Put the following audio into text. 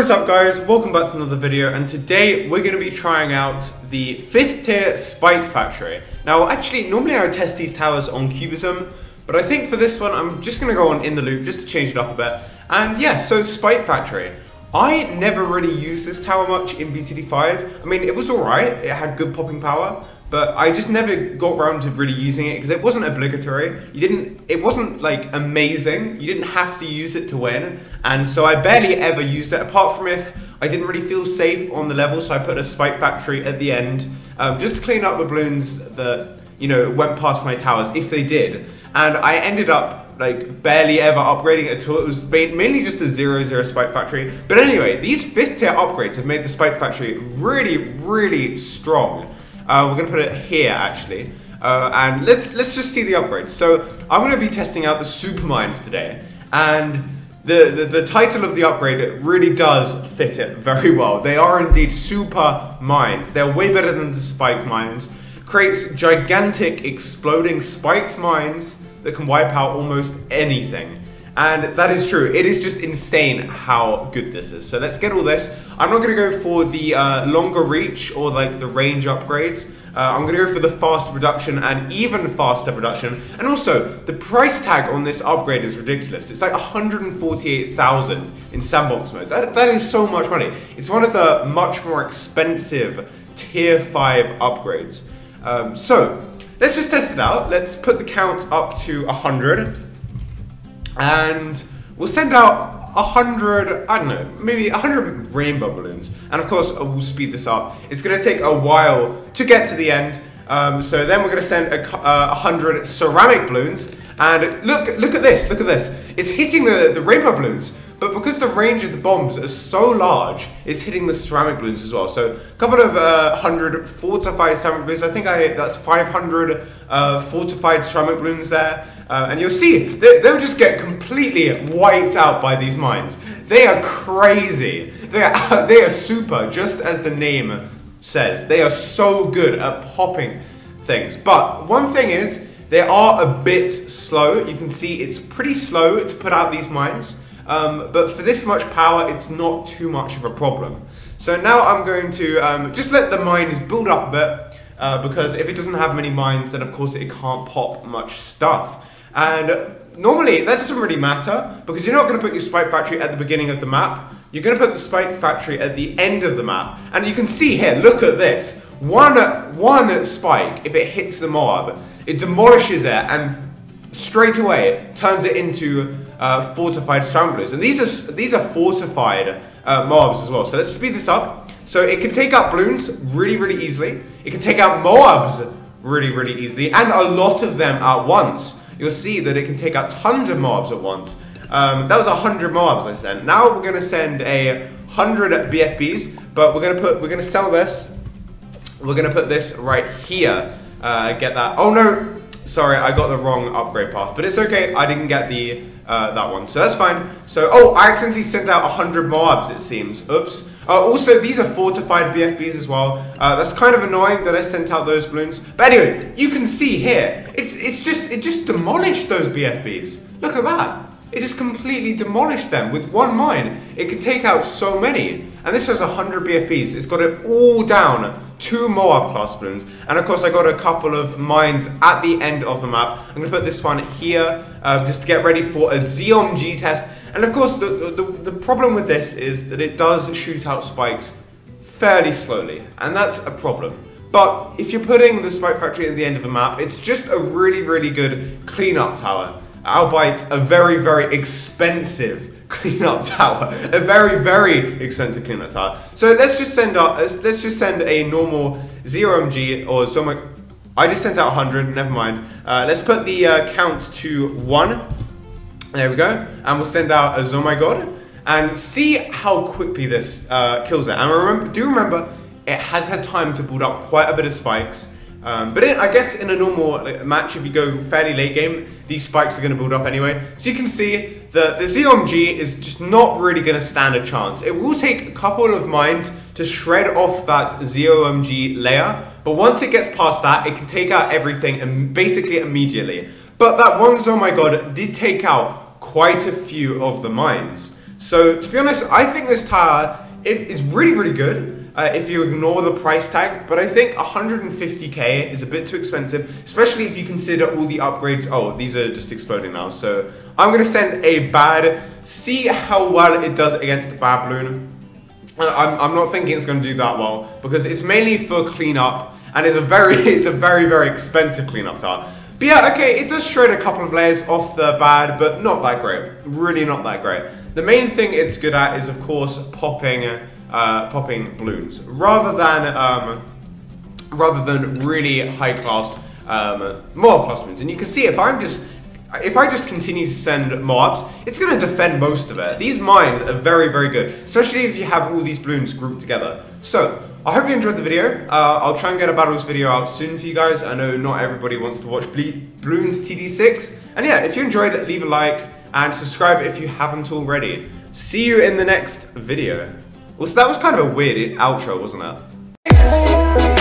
What is up guys, welcome back to another video, and today we're going to be trying out the 5th tier Spike Factory. Now actually, normally I would test these towers on Cubism, but I think for this one I'm just going to go on In the Loop just to change it up a bit. And yeah, so Spike Factory. I never really used this tower much in BTD5. I mean, it was alright, it had good popping power, but I just never got around to really using it because it wasn't obligatory. It wasn't like amazing. You didn't have to use it to win. And so I barely ever used it, apart from if I didn't really feel safe on the level, so I put a Spike Factory at the end, just to clean up the balloons that, you know, went past my towers, if they did. And I ended up like barely ever upgrading it at all. It was mainly just a 0-0 Spike Factory. But anyway, these 5th tier upgrades have made the Spike Factory really, really strong. We're going to put it here actually, and let's just see the upgrades. So I'm going to be testing out the super mines today, and the title of the upgrade really does fit it very well. They are indeed super mines. They're way better than the spiked mines. Creates gigantic exploding spiked mines that can wipe out almost anything. And that is true. It is just insane how good this is. So let's get all this. I'm not going to go for the longer reach or like the range upgrades. I'm going to go for the faster production and even faster production. And also, the price tag on this upgrade is ridiculous. It's like 148,000 in sandbox mode. That is so much money. It's one of the much more expensive tier 5 upgrades. So let's just test it out. Let's put the count up to 100. And we'll send out 100, I don't know, maybe 100 rainbow balloons. And of course, we'll speed this up. It's going to take a while to get to the end. So then we're going to send 100 ceramic balloons. And look at this, look at this. It's hitting the rainbow balloons. But because the range of the bombs is so large, it's hitting the ceramic balloons as well. So a couple of 100 fortified ceramic balloons. I think that's 500 fortified ceramic balloons there. And you'll see, they'll just get completely wiped out by these mines. They are crazy. They are super, just as the name says. They are so good at popping things. But one thing is, they are a bit slow. You can see it's pretty slow to put out these mines. But for this much power, it's not too much of a problem. So now I'm going to just let the mines build up a bit, because if it doesn't have many mines, then of course it can't pop much stuff. And normally that doesn't really matter, because you're not going to put your Spike Factory at the beginning of the map. You're going to put the Spike Factory at the end of the map. And you can see here, look at this. One spike, if it hits the mob, it demolishes it and straight away turns it into fortified scramblers. And these are fortified mobs as well. So let's speed this up. So it can take out balloons really easily. It can take out mobs really easily, and a lot of them at once. You'll see that it can take out tons of mobs at once. That was 100 mobs I sent. Now we're gonna send 100 BFBs, but we're gonna sell this. We're gonna put this right here. Get that. Oh no, sorry, I got the wrong upgrade path, but it's okay. I didn't get the that one, so that's fine. So, oh, I accidentally sent out 100 mobs, it seems. Oops. Also, these are fortified BFBs as well. That's kind of annoying that I sent out those balloons. But anyway, you can see here, it just demolished those BFBs. Look at that. It just completely demolished them with one mine. It can take out so many. And this was 100 BFBs. It's got it all down. 2 Moab class balloons. And of course I got a couple of mines at the end of the map. I'm going to put this one here just to get ready for a ZOMG test. And of course the problem with this is that it does shoot out spikes fairly slowly. And that's a problem. But if you're putting the Spike Factory at the end of the map, it's just a really good cleanup tower. Albeit a very expensive cleanup tower, a very expensive cleanup tower. So let's just send a normal 0MG or so. I just sent out 100. Never mind. Let's put the count to 1. There we go, and we'll send out a Oh my god, and see how quickly this kills it. And do remember, it has had time to build up quite a bit of spikes. But I guess in a normal match, if you go fairly late game, these spikes are going to build up anyway. So you can see that the ZOMG is just not really going to stand a chance. It will take a couple of mines to shred off that ZOMG layer, but once it gets past that, it can take out everything basically immediately. But that one Oh my god did take out quite a few of the mines. So to be honest, I think this tower is really, really good. If you ignore the price tag, but I think 150k is a bit too expensive, especially if you consider all the upgrades. Oh, these are just exploding now, so I'm gonna send a bad, see how well it does against the bad balloon. I'm not thinking it's gonna do that well, because it's mainly for cleanup, and it's a very expensive cleanup tower. But yeah, okay, it does shred a couple of layers off the bad, but not that great, really not that great. The main thing it's good at is, of course, popping balloons, rather than really high class Moab class balloons. And you can see if I just continue to send Moabs, it's going to defend most of it. These mines are very good, especially if you have all these balloons grouped together. So I hope you enjoyed the video. I'll try and get a battles video out soon for you guys. I know not everybody wants to watch Bloons TD6, and yeah, if you enjoyed it, leave a like and subscribe if you haven't already. See you in the next video. Well, so that was kind of a weird outro, wasn't it?